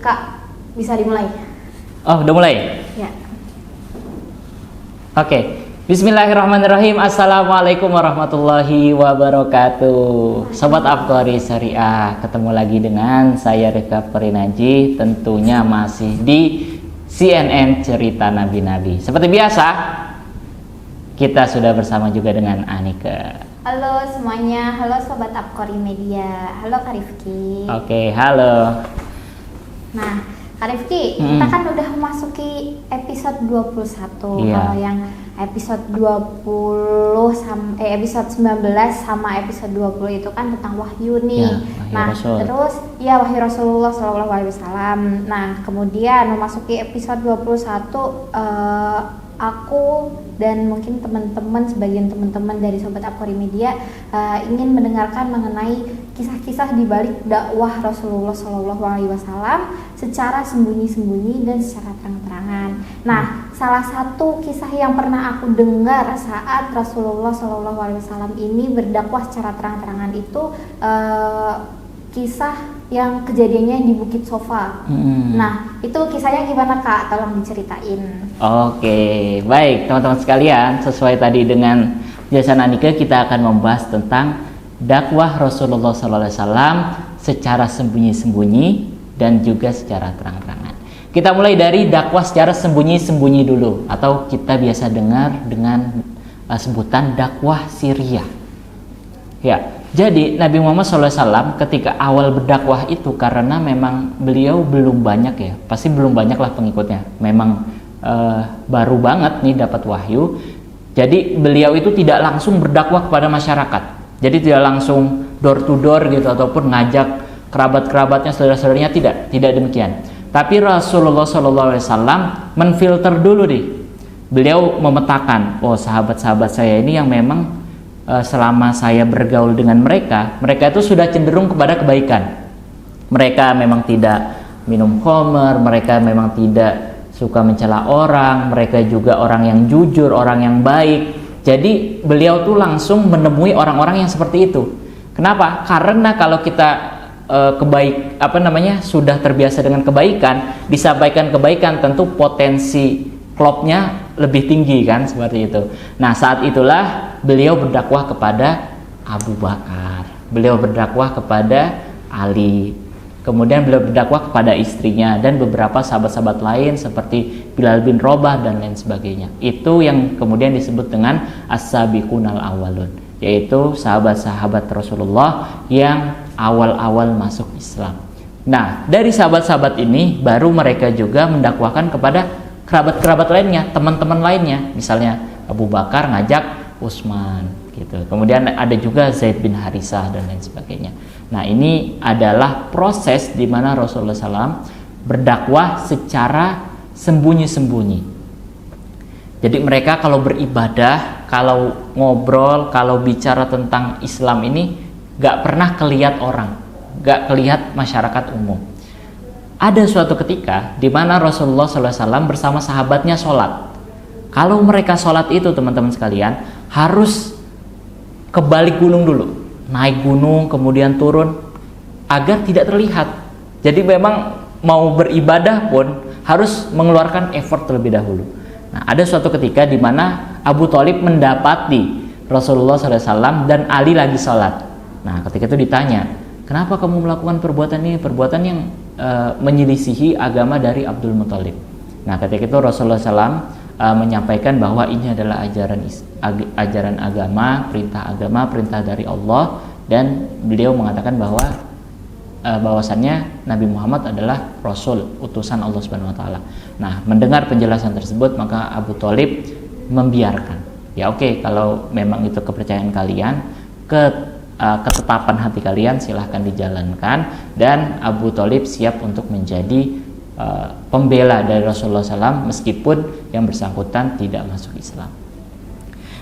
Kak, bisa dimulai? Oh, udah mulai? Ya. Oke. Bismillahirrahmanirrahim. Assalamualaikum warahmatullahi wabarakatuh. Sobat Afqari Syariah, ketemu lagi dengan saya Rifka Perinaji, tentunya masih di CNN Cerita Nabi-Nabi. Seperti biasa, kita sudah bersama juga dengan Anika. Halo semuanya, halo Sobat Afqari Media, halo Kak Rifki. Oke, halo. Nah, Kak Rifki, kita kan udah memasuki episode 21. Iya. Kalau yang episode 20 episode 19 sama episode 20 itu kan tentang wahyu nih. Ya, wahyu nah, Rasul. terus ya wahyu Rasulullah SAW. Nah, kemudian memasuki episode 21 aku dan mungkin teman-teman, sebagian teman-teman dari Sobat Afqari Media ingin mendengarkan mengenai kisah-kisah di balik dakwah Rasulullah SAW secara sembunyi-sembunyi dan secara terang-terangan. Nah, salah satu kisah yang pernah aku dengar saat Rasulullah SAW ini berdakwah secara terang-terangan itu kisah yang kejadiannya di Bukit Sofa. Nah, itu kisahnya gimana Kak? Tolong diceritain. Oke, baik teman-teman sekalian, sesuai tadi dengan jelasan Anika, kita akan membahas tentang dakwah Rasulullah SAW secara sembunyi-sembunyi dan juga secara terang-terangan. Kita mulai dari dakwah secara sembunyi-sembunyi dulu, atau kita biasa dengar dengan sebutan dakwah sirriyah. Ya, jadi Nabi Muhammad SAW ketika awal berdakwah itu, karena memang beliau belum banyak ya, pasti belum banyak lah pengikutnya, memang baru banget nih dapat wahyu. Jadi beliau itu tidak langsung berdakwah kepada masyarakat, jadi tidak langsung door to door gitu, ataupun ngajak kerabat-kerabatnya, saudara-saudaranya, tidak demikian. Tapi Rasulullah SAW menfilter dulu nih, beliau memetakan, oh sahabat-sahabat saya ini yang memang selama saya bergaul dengan mereka itu sudah cenderung kepada kebaikan. Mereka memang tidak minum khamr, mereka memang tidak suka mencela orang, mereka juga orang yang jujur, orang yang baik. Jadi beliau tuh langsung menemui orang-orang yang seperti itu. Kenapa? Karena kalau kita sudah terbiasa dengan kebaikan, disampaikan kebaikan, tentu potensi klopnya lebih tinggi kan, seperti itu. Nah, saat itulah beliau berdakwah kepada Abu Bakar, beliau berdakwah kepada Ali, kemudian beliau berdakwah kepada istrinya dan beberapa sahabat-sahabat lain seperti Bilal bin Rabah dan lain sebagainya. Itu yang kemudian disebut dengan as-sabiqunal awwalun, yaitu sahabat-sahabat Rasulullah yang awal-awal masuk Islam. Nah, dari sahabat-sahabat ini baru mereka juga mendakwahkan kepada kerabat-kerabat lainnya, teman-teman lainnya. Misalnya Abu Bakar ngajak Utsman gitu. Kemudian ada juga Zaid bin Harisah dan lain sebagainya. Nah, ini adalah proses di mana Rasulullah SAW berdakwah secara sembunyi-sembunyi. Jadi mereka kalau beribadah, kalau ngobrol, kalau bicara tentang Islam ini gak pernah kelihat orang, gak kelihat masyarakat umum. Ada suatu ketika di mana Rasulullah SAW bersama sahabatnya sholat. Kalau mereka sholat itu, teman-teman sekalian, harus ke balik gunung dulu, naik gunung kemudian turun agar tidak terlihat. Jadi memang mau beribadah pun harus mengeluarkan effort terlebih dahulu. Nah, ada suatu ketika di mana Abu Thalib mendapati Rasulullah SAW dan Ali lagi sholat. Nah, ketika itu ditanya, kenapa kamu melakukan perbuatan ini, perbuatan yang menyelisihi agama dari Abdul Muthalib. Nah, ketika itu Rasulullah SAW menyampaikan bahwa ini adalah ajaran agama, perintah dari Allah, dan beliau mengatakan bahwa bahwasannya Nabi Muhammad adalah Rasul, utusan Allah Subhanahu Wa Taala. Nah, mendengar penjelasan tersebut, maka Abu Thalib membiarkan. Ya oke, kalau memang itu kepercayaan kalian, ketetapan hati kalian, silahkan dijalankan, dan Abu Thalib siap untuk menjadi pembela dari Rasulullah SAW meskipun yang bersangkutan tidak masuk Islam.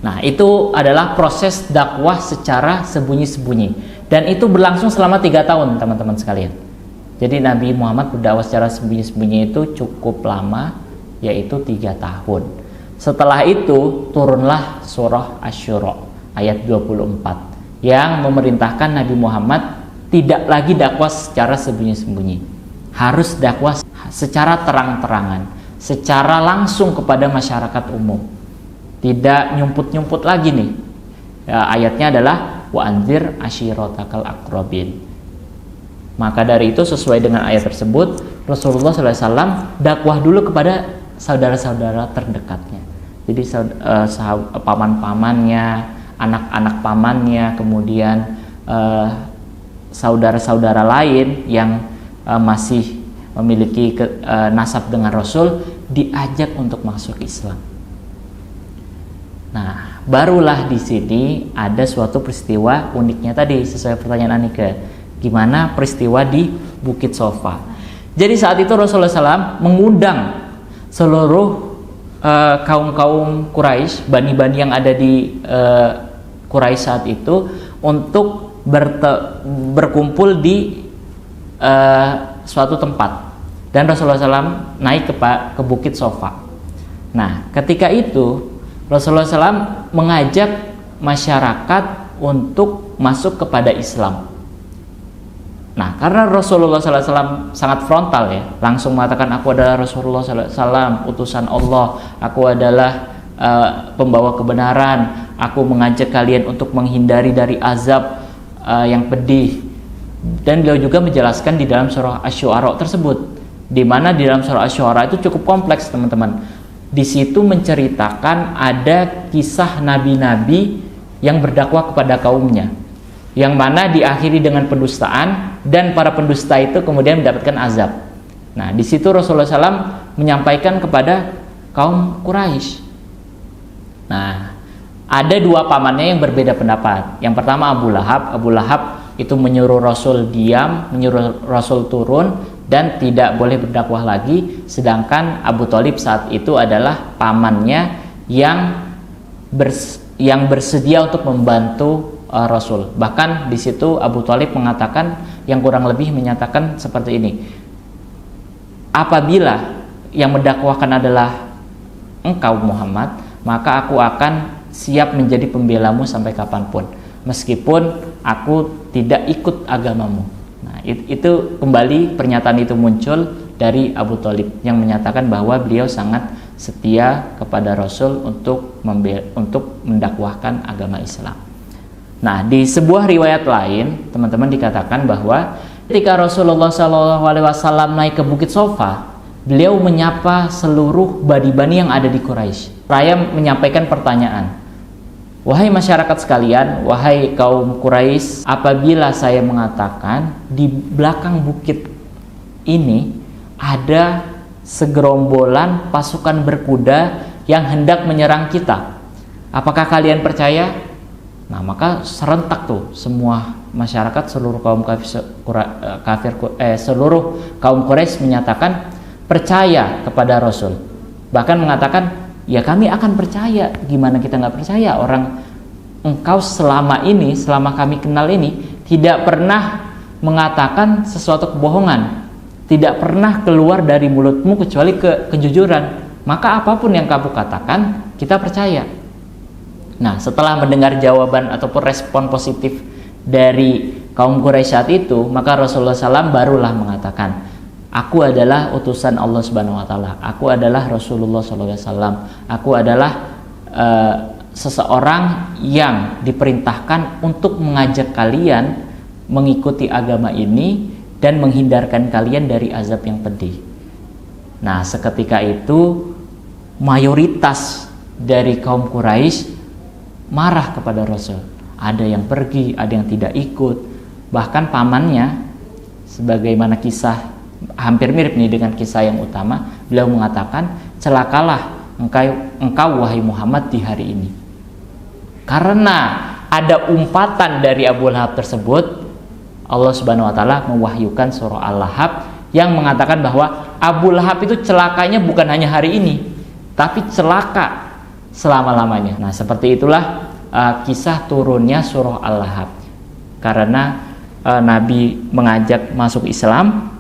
Nah, itu adalah proses dakwah secara sembunyi-sembunyi, dan itu berlangsung selama 3 tahun, teman-teman sekalian. Jadi Nabi Muhammad berdakwah secara sembunyi-sembunyi itu cukup lama, yaitu 3 tahun. Setelah itu turunlah surah Asy-Syura ayat 24 yang memerintahkan Nabi Muhammad tidak lagi dakwah secara sembunyi-sembunyi. harus dakwah secara terang-terangan, secara langsung kepada masyarakat umum. Tidak nyumput-nyumput lagi nih. Ya, ayatnya adalah wa anzir ashiratakal aqrabin. Maka dari itu sesuai dengan ayat tersebut, Rasulullah SAW dakwah dulu kepada saudara-saudara terdekatnya. Jadi paman-pamannya, anak-anak pamannya, kemudian saudara-saudara lain yang masih memiliki nasab dengan Rasul diajak untuk masuk Islam. Nah, barulah di sini ada suatu peristiwa uniknya tadi sesuai pertanyaan Anika. Gimana peristiwa di Bukit Sofa? Jadi saat itu Rasulullah SAW mengundang seluruh kaum-kaum Quraisy, bani-bani yang ada di Quraisy saat itu untuk berkumpul di suatu tempat. Dan Rasulullah SAW naik ke Bukit Sofa. Nah, ketika itu Rasulullah SAW mengajak masyarakat untuk masuk kepada Islam. Nah, karena Rasulullah SAW sangat frontal ya, langsung mengatakan aku adalah Rasulullah SAW, utusan Allah, aku adalah pembawa kebenaran, aku mengajak kalian untuk menghindari dari azab yang pedih. Dan beliau juga menjelaskan di dalam surah Asy-Syu'ara tersebut, di mana di dalam surah Asy-Syu'ara itu cukup kompleks teman-teman. Di situ menceritakan ada kisah nabi-nabi yang berdakwah kepada kaumnya, yang mana diakhiri dengan pendustaan dan para pendusta itu kemudian mendapatkan azab. Nah, di situ Rasulullah SAW menyampaikan kepada kaum Quraisy. Nah, ada dua pamannya yang berbeda pendapat. Yang pertama Abu Lahab. Abu Lahab itu menyuruh Rasul diam, menyuruh Rasul turun dan tidak boleh berdakwah lagi, sedangkan Abu Thalib saat itu adalah pamannya yang bersedia untuk membantu Rasul. Bahkan di situ Abu Thalib mengatakan, yang kurang lebih menyatakan seperti ini, apabila yang mendakwahkan adalah engkau Muhammad, maka aku akan siap menjadi pembelamu sampai kapanpun, meskipun aku tidak ikut agamamu. Nah, itu kembali pernyataan itu muncul dari Abu Thalib yang menyatakan bahwa beliau sangat setia kepada Rasul untuk mendakwahkan agama Islam. Nah, di sebuah riwayat lain, teman-teman, dikatakan bahwa ketika Rasulullah SAW naik ke Bukit Sofa, beliau menyapa seluruh bani-bani yang ada di Quraisy. Raya menyampaikan pertanyaan, wahai masyarakat sekalian, wahai kaum Quraisy, apabila saya mengatakan di belakang bukit ini ada segerombolan pasukan berkuda yang hendak menyerang kita, apakah kalian percaya? Nah, maka serentak tuh semua masyarakat, seluruh kaum seluruh kaum Quraisy menyatakan percaya kepada Rasul. Bahkan mengatakan, ya kami akan percaya, gimana kita nggak percaya, orang engkau selama ini, selama kami kenal ini, tidak pernah mengatakan sesuatu kebohongan, tidak pernah keluar dari mulutmu kecuali kejujuran, maka apapun yang kamu katakan kita percaya. Nah, setelah mendengar jawaban ataupun respon positif dari kaum Quraisy saat itu, maka Rasulullah SAW barulah mengatakan, aku adalah utusan Allah Subhanahu Wa Taala, aku adalah Rasulullah SAW, aku adalah seseorang yang diperintahkan untuk mengajak kalian mengikuti agama ini dan menghindarkan kalian dari azab yang pedih. Nah, seketika itu mayoritas dari kaum Quraisy marah kepada Rasul. Ada yang pergi, ada yang tidak ikut. Bahkan pamannya, sebagaimana kisah hampir mirip nih dengan kisah yang utama, beliau mengatakan, celakalah engkau wahai Muhammad di hari ini. Karena ada umpatan dari Abu Lahab tersebut, Allah Subhanahu Wa Taala mewahyukan surah Al-Lahab yang mengatakan bahwa Abu Lahab itu celakanya bukan hanya hari ini, tapi celaka selama-lamanya. Nah, seperti itulah kisah turunnya surah Al-Lahab. Karena Nabi mengajak masuk Islam,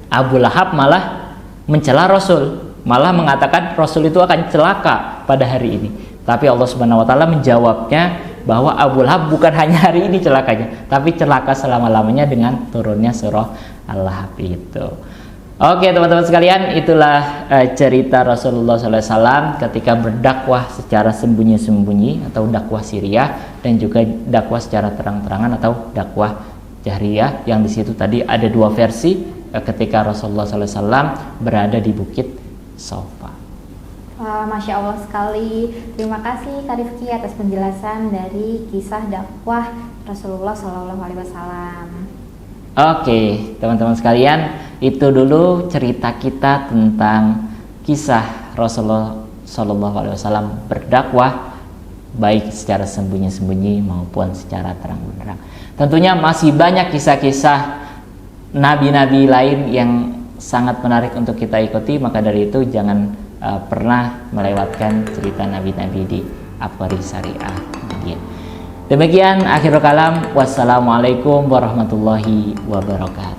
Abu Lahab malah mencela Rasul, malah mengatakan Rasul itu akan celaka pada hari ini. Tapi Allah Subhanahu Wa Taala menjawabnya bahwa Abu Lahab bukan hanya hari ini celakanya, tapi celaka selama-lamanya dengan turunnya surah Al-Lahab itu. Oke teman-teman sekalian, itulah cerita Rasulullah SAW ketika berdakwah secara sembunyi-sembunyi atau dakwah siriyah, dan juga dakwah secara terang-terangan atau dakwah jahriyah, yang di situ tadi ada dua versi ketika Rasulullah SAW berada di Bukit Safa. Wah, Masya Allah sekali. Terima kasih Kak Rifki atas penjelasan dari kisah dakwah Rasulullah SAW. Oke, teman-teman sekalian, itu dulu cerita kita tentang kisah Rasulullah SAW berdakwah, baik secara sembunyi-sembunyi maupun secara terang-benderang. Tentunya masih banyak kisah-kisah nabi-nabi lain yang sangat menarik untuk kita ikuti, maka dari itu jangan pernah melewatkan cerita nabi-nabi di Aqari Syariah Media. Demikian akhirul kalam. Wassalamualaikum warahmatullahi wabarakatuh.